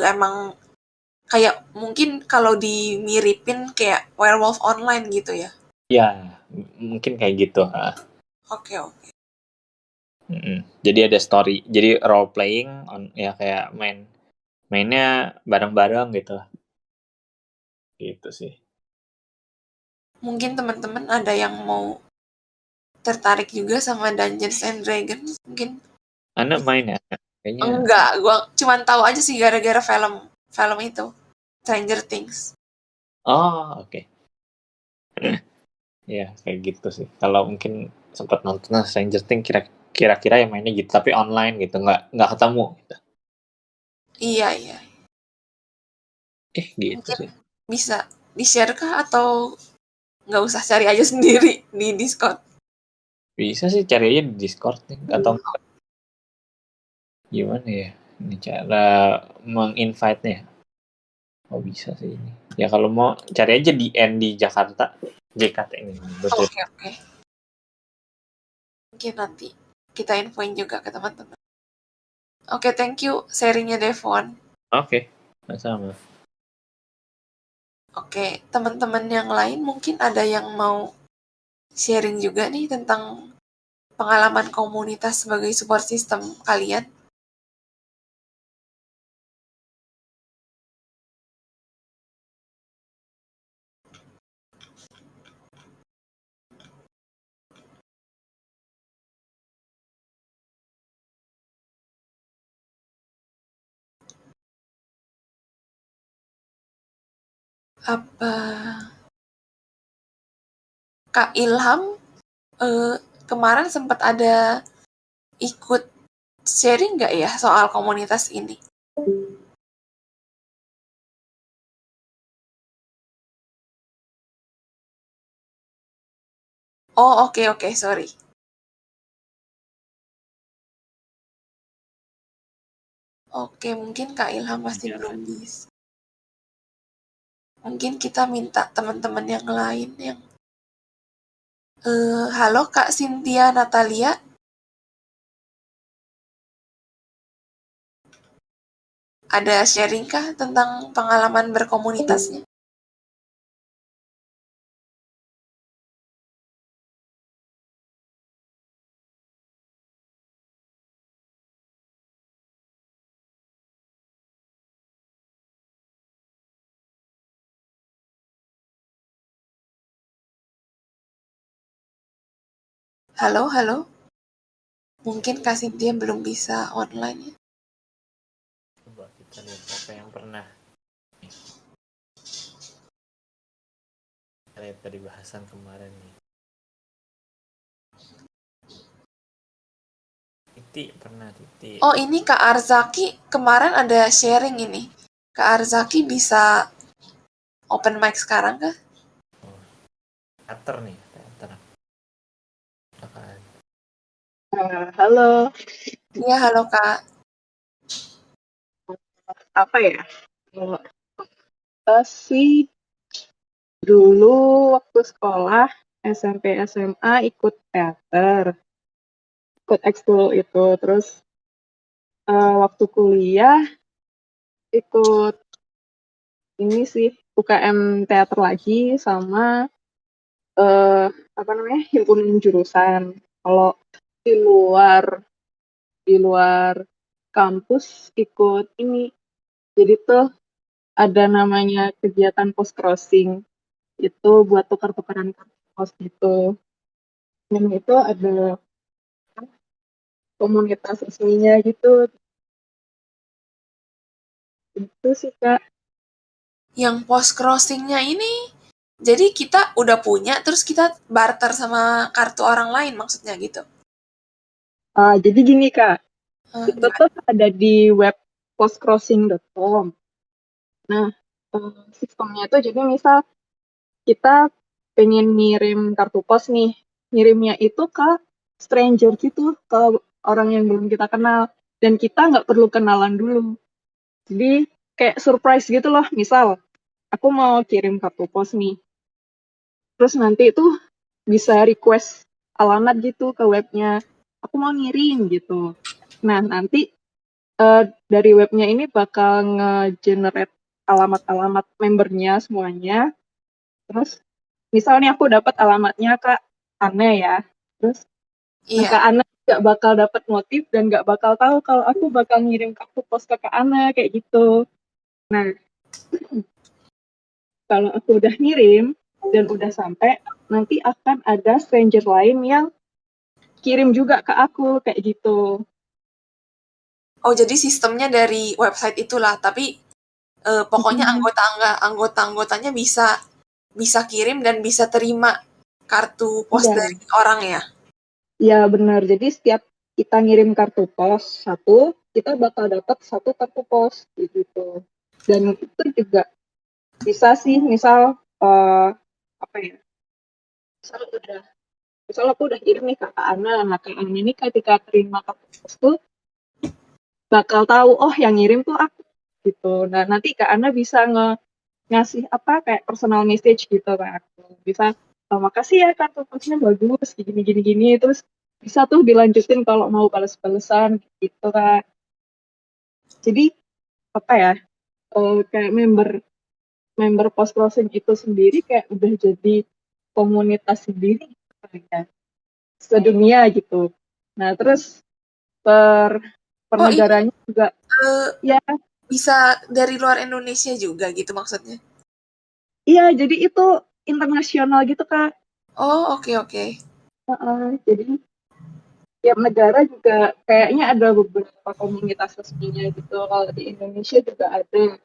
emang kayak mungkin kalau dimiripin kayak Werewolf Online gitu ya. Ya, mungkin kayak gitu. Oke. Jadi ada story, jadi role playing ya, kayak mainnya bareng-bareng gitu. Gitu sih. Mungkin teman-teman ada yang mau tertarik juga sama Dungeons and Dragons mungkin. Anda main ya? Kayaknya. Enggak, gua cuman tahu aja sih gara-gara film itu, Stranger Things. Oh, oke. Ya, kayak gitu sih. Kalau mungkin sempat nonton Stranger Things, kira-kira yang mainnya gitu, tapi online gitu, nggak ketemu gitu. Iya. Gitu Mungkin sih. bisa di-share kah atau nggak usah cari aja sendiri di Discord? Bisa sih cari aja di Discord nih, atau gimana ya ini cara menginvite-nya. Oh, bisa sih ini. Ya kalau mau cari aja di ND Jakarta, JKT ini. Oke. Mungkin nanti kita infoin juga ke teman-teman. Oke, thank you sharingnya Devon. Oke, sama. Oke, teman-teman yang lain mungkin ada yang mau sharing juga nih tentang pengalaman komunitas sebagai support system kalian. Apa Kak Ilham kemarin sempat ada ikut sharing nggak ya soal komunitas ini? Oh, oke, sorry. Oke, mungkin Kak Ilham masih belum bisa. Mungkin kita minta teman-teman yang lain yang halo Kak Cynthia Natalia. Ada sharing kah tentang pengalaman berkomunitasnya? Halo. Mungkin Kak Cynthia belum bisa online ya. Coba kita lihat apa yang pernah. Kita lihat dari bahasan kemarin nih. Titi. Oh, ini Kak Arzaki kemarin ada sharing ini. Kak Arzaki bisa open mic sekarang kah? Teater nih. Halo, Iya, halo Kak. apa ya? Sih Dulu waktu sekolah SMP SMA ikut teater, ikut ekskul itu. Terus waktu kuliah ikut ini sih UKM teater lagi sama apa namanya himpunan jurusan. Kalau di luar di luar kampus ikut ini. Jadi tuh ada namanya kegiatan post crossing itu buat tukar-tukaran kartu pos gitu. Dan itu ada komunitas resminya gitu. Itu sih Kak. Yang post crossingnya ini, jadi kita udah punya, terus kita barter sama kartu orang lain maksudnya gitu. Jadi gini Kak, itu Gimana? tuh ada di web postcrossing.com. Nah, sistemnya tuh jadi misal kita pengen ngirim kartu pos nih, ngirimnya itu ke stranger gitu, ke orang yang belum kita kenal. Dan kita nggak perlu kenalan dulu. Jadi kayak surprise gitu loh, misal aku mau kirim kartu pos nih, terus nanti itu bisa request alamat gitu ke webnya, aku mau ngirim gitu. Nah, nanti dari webnya ini bakal nge-generate alamat-alamat membernya semuanya. Terus misalnya aku dapat alamatnya Kak Ane ya. Terus nah, Iya. Kak Ane nggak bakal dapat notif dan nggak bakal tahu kalau aku bakal ngirim kartu pos ke Kak Ane kayak gitu. Nah, kalau aku udah ngirim dan udah sampai, nanti akan ada stranger lain yang kirim juga ke aku kayak gitu. Oh, jadi sistemnya dari website itulah, tapi pokoknya anggota-anggotanya bisa kirim dan bisa terima kartu pos Iya, dari orang ya. ya benar. Jadi setiap kita ngirim kartu pos satu, kita bakal dapat satu kartu pos gitu. Dan itu juga bisa sih, misal apa ya? Misal udah, misal aku udah kirim nih ke Kak Ana, nah Kak Ana ini ketika terima kartu pos tuh bakal tahu, oh yang ngirim tuh aku gitu. Nah nanti Kak Ana bisa ngasih apa kayak personal message gitu ke aku. Bisa, oh, makasih ya kartu posnya bagus, gini gini gini. Terus bisa tuh dilanjutin kalau mau balas-balesan gitu Kak. Jadi apa ya? Kayak member member post crossing itu sendiri kayak udah jadi komunitas sendiri gitu ya, sedunia gitu. Nah terus per per Oh, ini negaranya juga eh, ya, bisa dari luar Indonesia juga gitu maksudnya. iya jadi itu internasional gitu Kak. Oh, oke oke. Jadi tiap negara juga kayaknya ada beberapa komunitas resminya gitu. Kalau di Indonesia juga ada.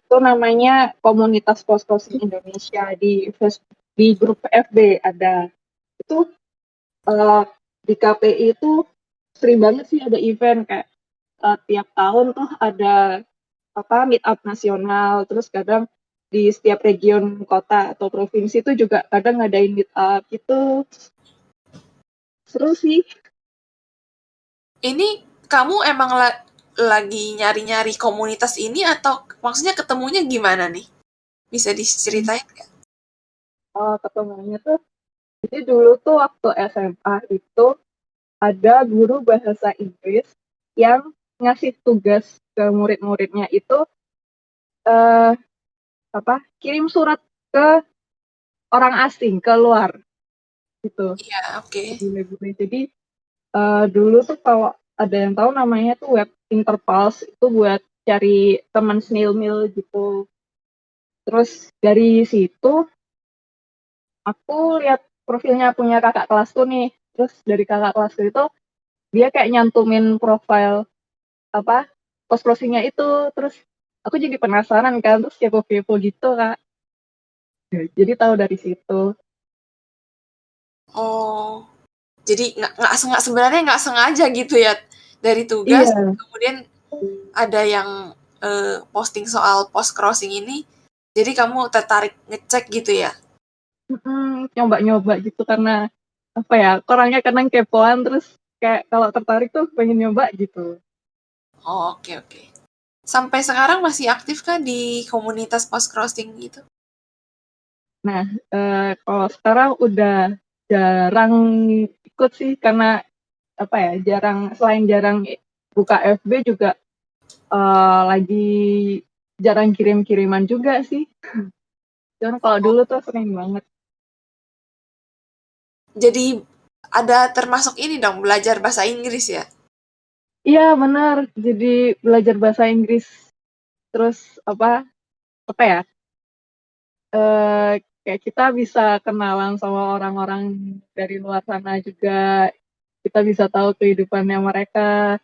Itu namanya Komunitas Post Crossing Indonesia di Facebook, di grup FB ada. Itu eh, di KPI itu sering banget sih ada event kayak tiap tahun tuh ada apa meet up nasional, terus kadang di setiap region kota atau provinsi itu juga kadang ngadain meet up gitu. Seru sih. Ini kamu emang lagi nyari-nyari komunitas ini atau maksudnya ketemunya gimana nih? Bisa diceritain nggak? Ketemunya tuh jadi dulu tuh waktu SMA itu ada guru bahasa Inggris yang ngasih tugas ke murid-muridnya itu eh, apa kirim surat ke orang asing ke luar gitu. Iya, oke. Bule-bule. Jadi dulu tuh kalau ada yang tahu namanya tuh web Interpulse itu buat cari teman snail mail gitu. Terus dari situ aku lihat profilnya punya kakak kelas tuh nih. Terus dari kakak kelas itu dia kayak nyantumin profil apa post crossingnya itu. Terus aku jadi penasaran kan, terus kepo-kepo gitu Kak. Jadi tahu dari situ. Oh, jadi nggak sebenarnya nggak sengaja gitu ya dari tugas, Iya. kemudian ada yang posting soal post crossing ini, jadi kamu tertarik ngecek gitu ya? Nyoba-nyoba gitu karena apa ya, orangnya kadang kepoan terus kayak kalau tertarik tuh pengen nyoba gitu. Oh, oke oke. Sampai sekarang masih aktif kan di komunitas post crossing gitu? Nah, kalau sekarang udah jarang ikut sih karena apa ya, selain jarang buka FB juga lagi jarang kirim-kiriman juga sih. Cuman kalau dulu tuh sering banget. Jadi ada termasuk ini dong, belajar bahasa Inggris ya? Iya benar, jadi belajar bahasa Inggris. Terus apa ya, kayak kita bisa kenalan sama orang-orang dari luar sana juga. Kita bisa tahu kehidupannya mereka.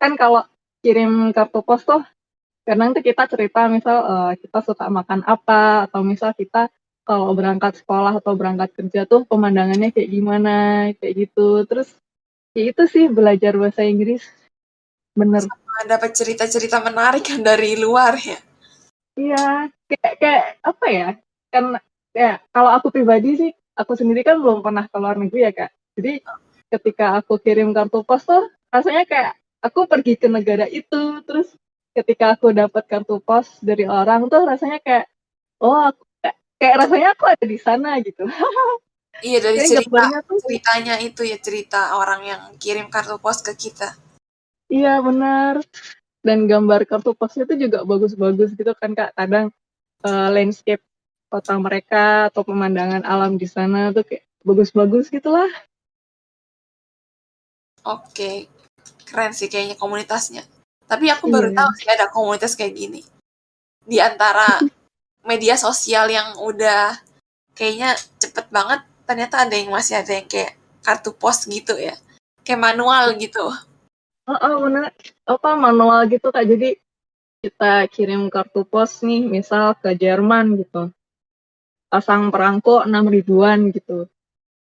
Kan kalau kirim kartu pos tuh kadang tuh kita cerita misal kita suka makan apa, atau misal kita kalau berangkat sekolah atau berangkat kerja tuh pemandangannya kayak gimana, kayak gitu. Terus kayak itu sih belajar bahasa Inggris, bener. Dapat cerita-cerita menarik kan dari luar ya? Iya, kayak apa ya? Kan ya kalau aku pribadi sih, aku sendiri kan belum pernah ke luar negeri ya Kak. Jadi ketika aku kirim kartu pos tuh rasanya kayak aku pergi ke negara itu. Terus ketika aku dapat kartu pos dari orang tuh rasanya kayak oh aku, kayak rasanya aku ada di sana gitu. Iya, dari Kayak gambarnya tuh ceritanya itu ya, cerita orang yang kirim kartu pos ke kita. iya benar. Dan gambar kartu posnya itu juga bagus-bagus gitu kan Kak. Kadang landscape kota mereka atau pemandangan alam di sana tuh kayak bagus-bagus gitu lah. Oke, keren sih kayaknya komunitasnya. Tapi aku baru Iya. tahu sih ada komunitas kayak gini. Di antara media sosial yang udah kayaknya cepet banget, ternyata ada yang masih ada yang kayak kartu pos gitu ya. Kayak manual gitu. Bener. Apa manual gitu Kak. Jadi kita kirim kartu pos nih misal ke Jerman gitu. Pasang perangko 6 ribuan gitu.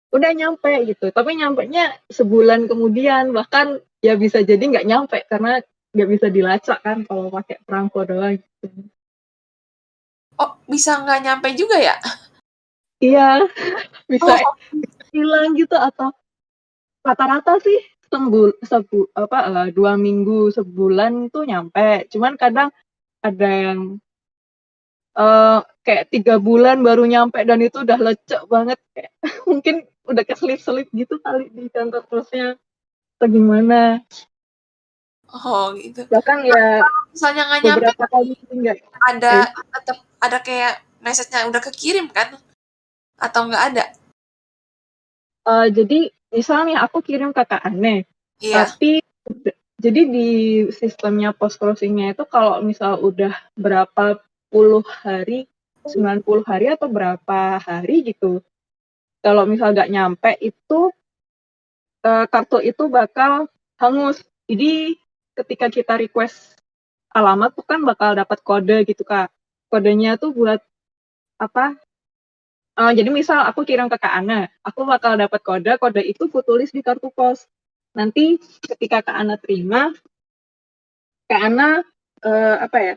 Udah nyampe gitu. Tapi nyampenya sebulan kemudian. Bahkan ya bisa jadi nggak nyampe karena nggak bisa dilacak kan kalau pakai perangko doang gitu. Oh, bisa nggak nyampe juga ya? Iya, bisa Oh, hilang gitu atau rata-rata sih 2 minggu sebulan tuh nyampe. Cuman kadang ada yang kayak 3 bulan baru nyampe dan itu udah lecek banget kayak mungkin udah keselip-selip gitu kali di kantor terusnya atau gimana. oh gitu. Bahkan ya Misalnya nggak nyampe, beberapa kali enggak. tetap ada kayak message-nya udah kekirim kan? Atau nggak ada? Jadi misalnya aku kirim ke Kak Ane, Iya. tapi jadi di sistemnya post crossing-nya itu kalau misal udah berapa puluh hari, 90 hari atau berapa hari gitu, kalau misal nggak nyampe itu kartu itu bakal hangus. Jadi ketika kita request alamat tuh kan bakal dapat kode gitu Kak. Kodenya tuh buat apa? Jadi misal aku kirim ke Kak Ana, aku bakal dapat kode itu aku tulis di kartu pos. Nanti ketika Kak Ana terima, Kak Ana apa ya?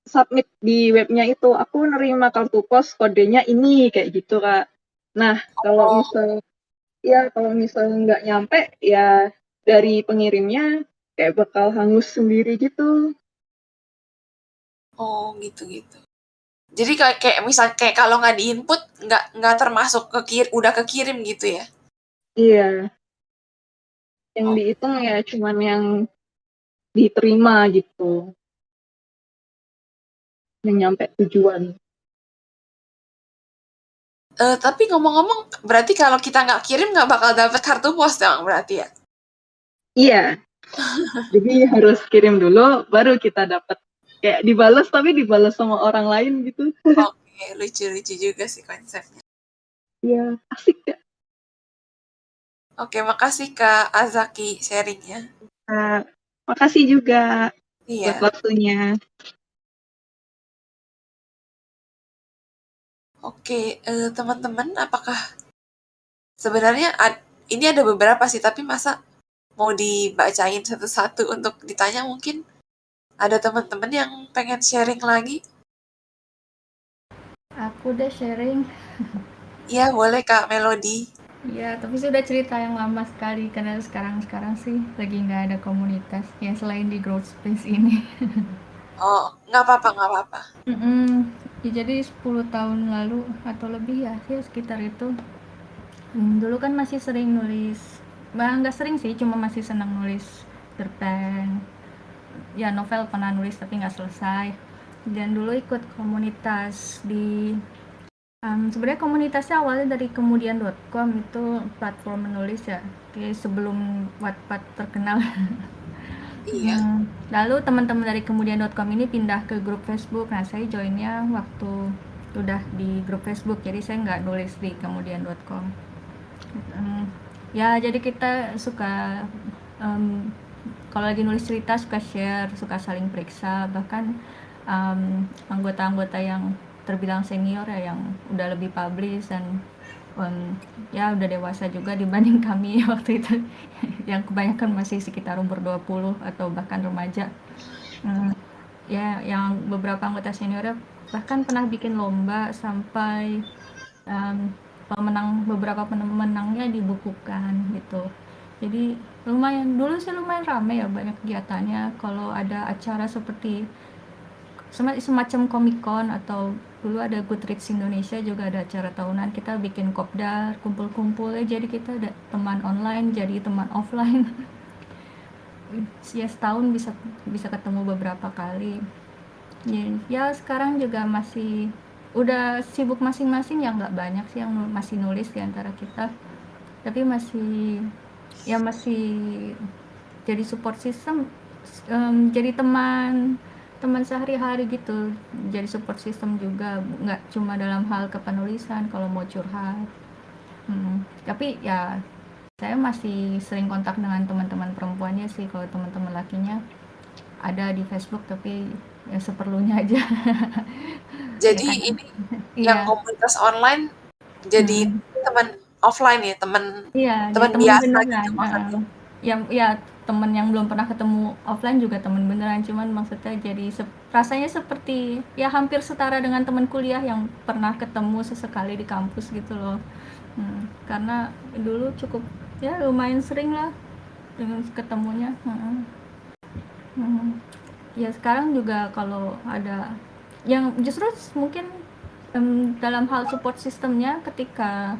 Submit di webnya itu, aku nerima kartu pos kodenya ini kayak gitu Kak. Nah, Oh, kalau misal nggak nyampe ya dari pengirimnya kayak bakal hangus sendiri gitu. oh gitu-gitu. Jadi kayak misal kayak kalau nggak diinput nggak termasuk udah kekirim gitu ya? Iya, yang Oh. dihitung ya cuman yang diterima gitu, yang nyampe tujuan. Tapi ngomong-ngomong, berarti kalau kita nggak kirim nggak bakal dapet kartu pos dong berarti ya? Iya, jadi harus kirim dulu, baru kita dapat kayak dibales tapi dibales sama orang lain gitu. Oke, lucu-lucu juga sih konsepnya. Iya, asik ya. Oke, makasih Kak Azaki sharingnya. Nah, makasih juga buat Iya. waktunya. Oke, teman-teman, apakah sebenarnya ini ada beberapa sih, tapi masa mau dibacain satu-satu untuk ditanya mungkin ada teman-teman yang pengen sharing lagi? Aku udah sharing. Iya, boleh Kak Melody. Ya, tapi sudah cerita yang lama sekali karena sekarang sih lagi nggak ada komunitas ya selain di Growth Space ini. Oh, nggak apa-apa, nggak apa-apa. Ya, jadi 10 tahun lalu atau lebih ya, sekitar itu. Dulu kan masih sering nulis, nggak sering sih, cuma masih senang nulis cerpen. Ya novel pernah nulis tapi nggak selesai. Dan dulu ikut komunitas di sebenarnya komunitasnya awalnya dari kemudian.com, itu platform menulis ya, kayak sebelum Wattpad terkenal. Iya. Lalu teman-teman dari kemudian.com ini pindah ke grup Facebook. Nah, saya joinnya waktu udah di grup Facebook, jadi saya nggak nulis di kemudian.com. Ya, jadi kita suka kalau lagi nulis cerita suka share, suka saling periksa, bahkan anggota-anggota yang terbilang senior ya, yang udah lebih publish dan ya udah dewasa juga dibanding kami waktu itu, yang kebanyakan masih sekitar umur 20 atau bahkan remaja. Ya, yang beberapa anggota seniornya bahkan pernah bikin lomba sampai beberapa pemenangnya dibukukan gitu. Jadi dulu sih lumayan ramai ya, banyak kegiatannya. Kalau ada acara seperti semacam Comic Con, atau dulu ada Goodreads Indonesia juga ada acara tahunan, kita bikin kopdar, kumpul-kumpul ya, jadi kita ada teman online jadi teman offline. Ya, setahun bisa ketemu beberapa kali. Ya sekarang juga masih udah sibuk masing-masing ya, nggak banyak sih yang masih nulis di antara kita, tapi masih jadi support system, jadi teman sehari-hari gitu, jadi support system juga, nggak cuma dalam hal kepenulisan kalau mau curhat. Tapi ya saya masih sering kontak dengan teman-teman perempuannya sih. Kalau teman-teman lakinya ada di Facebook tapi ya seperlunya aja. Ya Jadi kan. ini yang Iya. komunitas online jadi teman offline ya, Iya, jadi teman teman biasa gitu beneran. maksudnya. Yang ya teman yang belum pernah ketemu offline juga teman beneran, cuman maksudnya jadi rasanya seperti ya hampir setara dengan teman kuliah yang pernah ketemu sesekali di kampus gitu loh. Karena dulu cukup ya lumayan sering lah dengan ketemunya. Ya sekarang juga kalau ada yang justru mungkin dalam hal support sistemnya, ketika